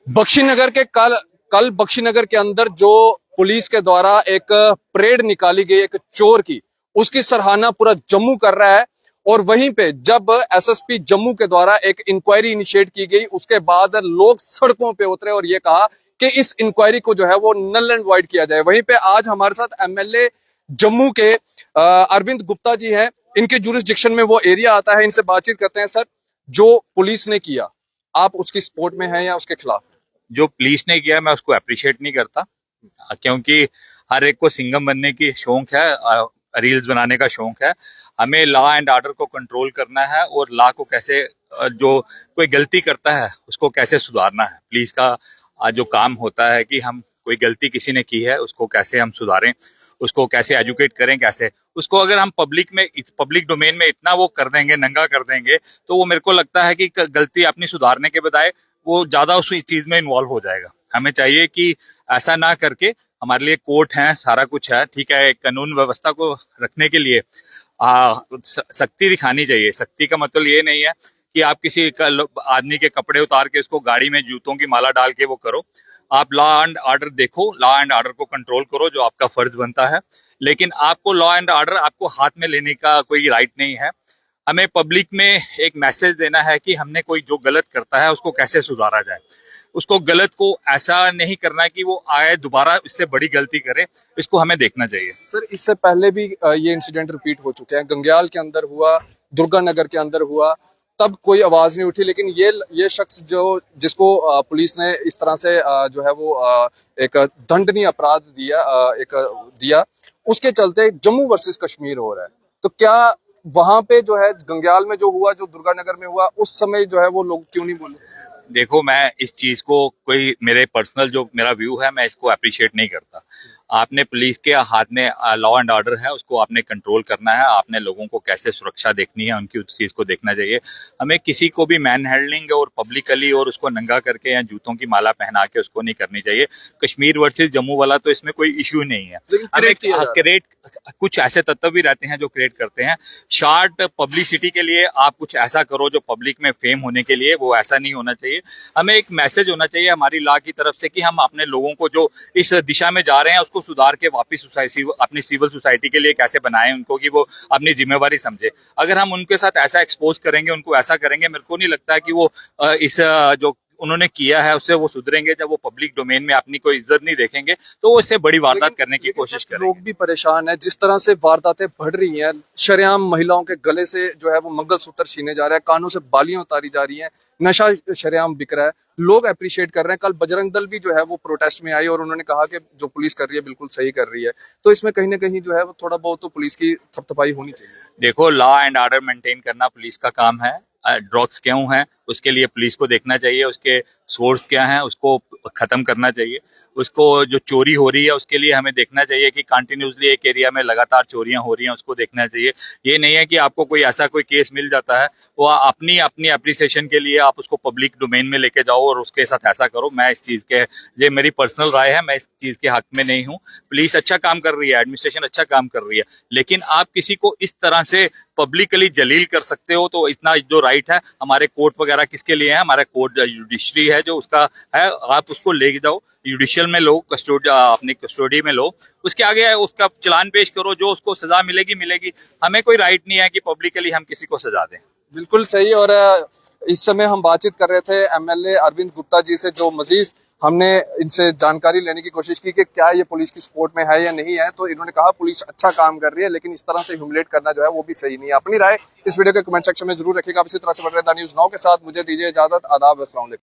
बख्शीनगर के कल बख्शीनगर के अंदर जो पुलिस के द्वारा एक परेड निकाली गई एक चोर की, उसकी सराहना पूरा जम्मू कर रहा है। और वहीं पे जब एसएसपी जम्मू के द्वारा एक इंक्वायरी इनिशिएट की गई, उसके बाद लोग सड़कों पे उतरे और ये कहा कि इस इंक्वायरी को जो है वो नल एंड वाइड किया जाए। वहीं पे आज हमारे साथ एमएलए जम्मू के अरविंद गुप्ता जी हैं, इनके जुरिस्डिक्शन में वो एरिया आता है, इनसे बातचीत करते हैं। सर, जो पुलिस ने किया, आप उसकी सपोर्ट में हैं या उसके खिलाफ? जो पुलिस ने किया मैं उसको अप्रिशिएट नहीं करता, क्योंकि हर एक को सिंघम बनने की शौक है, रील्स बनाने का शौक है। हमें लॉ एंड ऑर्डर को कंट्रोल करना है और लॉ को कैसे, जो कोई गलती करता है उसको कैसे सुधारना है। पुलिस का जो काम होता है कि हम कोई गलती किसी ने की है उसको कैसे हम सुधारें, उसको कैसे एजुकेट करें, कैसे उसको अगर हम पब्लिक डोमेन में इतना वो कर देंगे, नंगा कर देंगे, तो वो मेरे को लगता है कि गलती अपनी सुधारने के बजाय वो ज्यादा उस चीज में इन्वॉल्व हो जाएगा। हमें चाहिए कि ऐसा ना करके, हमारे लिए कोर्ट है, सारा कुछ है, ठीक है, कानून व्यवस्था को रखने के लिए सख्ती दिखानी चाहिए। सख्ती का मतलब ये नहीं है कि आप किसी आदमी के कपड़े उतार के उसको गाड़ी में जूतों की माला डाल के वो करो। आप लॉ एंड ऑर्डर देखो, लॉ एंड ऑर्डर को कंट्रोल करो, जो आपका फर्ज बनता है। लेकिन आपको लॉ एंड ऑर्डर आपको हाथ में लेने का कोई राइट नहीं है। हमें पब्लिक में एक मैसेज देना है कि हमने कोई जो गलत करता है उसको कैसे सुधारा जाए। उसको गलत को ऐसा नहीं करना कि वो आए दोबारा इससे बड़ी गलती करे, इसको हमें देखना चाहिए। सर, इससे पहले भी ये इंसिडेंट रिपीट हो चुके हैं। गंग्याल के अंदर हुआ, दुर्गा नगर के अंदर हुआ, तब कोई आवाज नहीं उठी। लेकिन ये शख्स जिसको पुलिस ने इस तरह से जो है वो एक दंडनीय अपराध दिया, उसके चलते जम्मू वर्सेस कश्मीर हो रहा है। तो क्या वहां पे जो है गंग्याल में जो हुआ, जो दुर्गा नगर में हुआ, उस समय जो है वो लोग क्यों नहीं बोले? देखो, मैं इस चीज को, कोई मेरे पर्सनल जो मेरा व्यू है, मैं इसको अप्रिशिएट नहीं करता। आपने पुलिस के हाथ में लॉ एंड ऑर्डर है, उसको आपने कंट्रोल करना है। आपने लोगों को कैसे सुरक्षा देखनी है, उनकी उस चीज को देखना चाहिए। हमें किसी को भी मैन हैंडलिंग और पब्लिकली और उसको नंगा करके या जूतों की माला पहना के उसको नहीं करनी चाहिए। कश्मीर वर्सेस जम्मू वाला तो इसमें कोई इश्यू नहीं है। हमें क्रिएट, कुछ ऐसे तत्व भी रहते हैं जो क्रिएट करते हैं शॉर्ट पब्लिसिटी के लिए। आप कुछ ऐसा करो जो पब्लिक में फेम होने के लिए, वो ऐसा नहीं होना चाहिए। हमें एक मैसेज होना चाहिए हमारी लॉ की तरफ से कि हम अपने लोगों को जो इस दिशा में जा रहे हैं उसको सुधार के वापस अपनी सिविल सोसाइटी के लिए कैसे बनाएं, उनको कि वो अपनी जिम्मेवारी समझे। अगर हम उनके साथ ऐसा एक्सपोज करेंगे, उनको ऐसा करेंगे, मेरे को नहीं लगता है कि वो इस जो उन्होंने किया है उससे वो सुधरेंगे। जब वो पब्लिक डोमेन में अपनी कोई इज्जत नहीं देखेंगे तो वो इससे बड़ी वारदात करने की कोशिश करेंगे। लोग भी परेशान है, जिस तरह से वारदातें बढ़ रही हैं, शरेआम महिलाओं के गले से जो है वो मंगलसूत्र छीने जा रहे हैं, कानों से बालियां उतारी जा रही हैं, नशा शरेआम बिक रहा है। लोग अप्रिशिएट कर रहे हैं। कल बजरंग दल भी जो है वो प्रोटेस्ट में आई और उन्होंने कहा कि जो पुलिस कर रही है बिल्कुल सही कर रही है। तो इसमें कहीं ना कहीं जो है वो थोड़ा बहुत तो पुलिस की थपथपाई होनी चाहिए। देखो, लॉ एंड ऑर्डर मेंटेन करना पुलिस का काम है। ड्रग्स क्यों है उसके लिए पुलिस को देखना चाहिए, उसके सोर्स क्या हैं उसको खत्म करना चाहिए। उसको जो चोरी हो रही है उसके लिए हमें देखना चाहिए कि कंटिन्यूसली एक एरिया में लगातार चोरियां हो रही हैं, उसको देखना चाहिए। ये नहीं है कि आपको कोई ऐसा कोई केस मिल जाता है, वो अपनी अपनी एप्रिसिएशन के लिए आप उसको पब्लिक डोमेन में लेके जाओ और उसके साथ ऐसा करो। मैं इस चीज के, ये मेरी पर्सनल राय है, मैं इस चीज के हक में नहीं हूँ। पुलिस अच्छा काम कर रही है, एडमिनिस्ट्रेशन अच्छा काम कर रही है, लेकिन आप किसी को इस तरह से पब्लिकली जलील कर सकते हो तो इतना जो राइट है हमारे कोर्ट वगैरह किसके लिए है? हमारा कोर्ट जुडिशरी है जो उसका है, आप उसको ले जाओ, जुडिशियल में लो, अपनी कस्टडी में लो, उसके आगे उसका चालान पेश करो, जो उसको सजा मिलेगी मिलेगी। हमें कोई राइट नहीं है कि पब्लिकली हम किसी को सजा दें। बिल्कुल सही। और इस समय हम बातचीत कर रहे थे एमएलए अरविंद गुप्ता जी से, जो मजीद हमने इनसे जानकारी लेने की कोशिश की कि क्या ये पुलिस की सपोर्ट में है या नहीं है। तो इन्होंने कहा पुलिस अच्छा काम कर रही है, लेकिन इस तरह से ह्यूमिलेट करना जो है वो भी सही नहीं है। अपनी राय इस वीडियो के कमेंट सेक्शन में जरूर रखिएगा। इसी तरह से बढ़ रहे न्यूज़ नाउ के साथ मुझे दीजिए इजाजत। आदाब, अस्सलाम वालेकुम।